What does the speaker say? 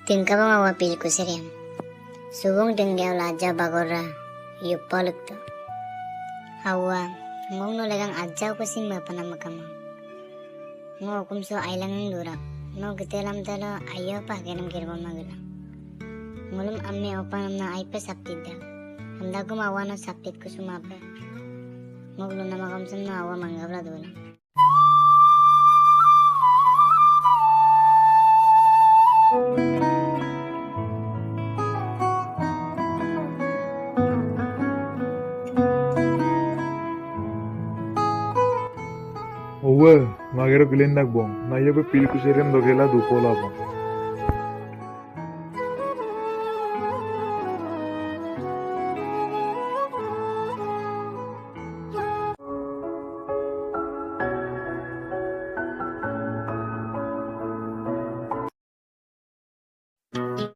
Tingka ba mawapil ko sirem. Subong tinggaw laja bagora yuppaluk to. Hawa ngong no lagang ajaw ko simba panamakamang. Ngo kumso ailangang lurak. No gitelam talo ayo pa ganam kirbon magula. Ngulum amme opanam na ay pa saptida. Handa ko mawa no saptit ko sumapa. Ngoglo na makamsam no awa manggabla dula. Owe, magero kilendak bong. Na yobe pilku serem dogela dupola bong.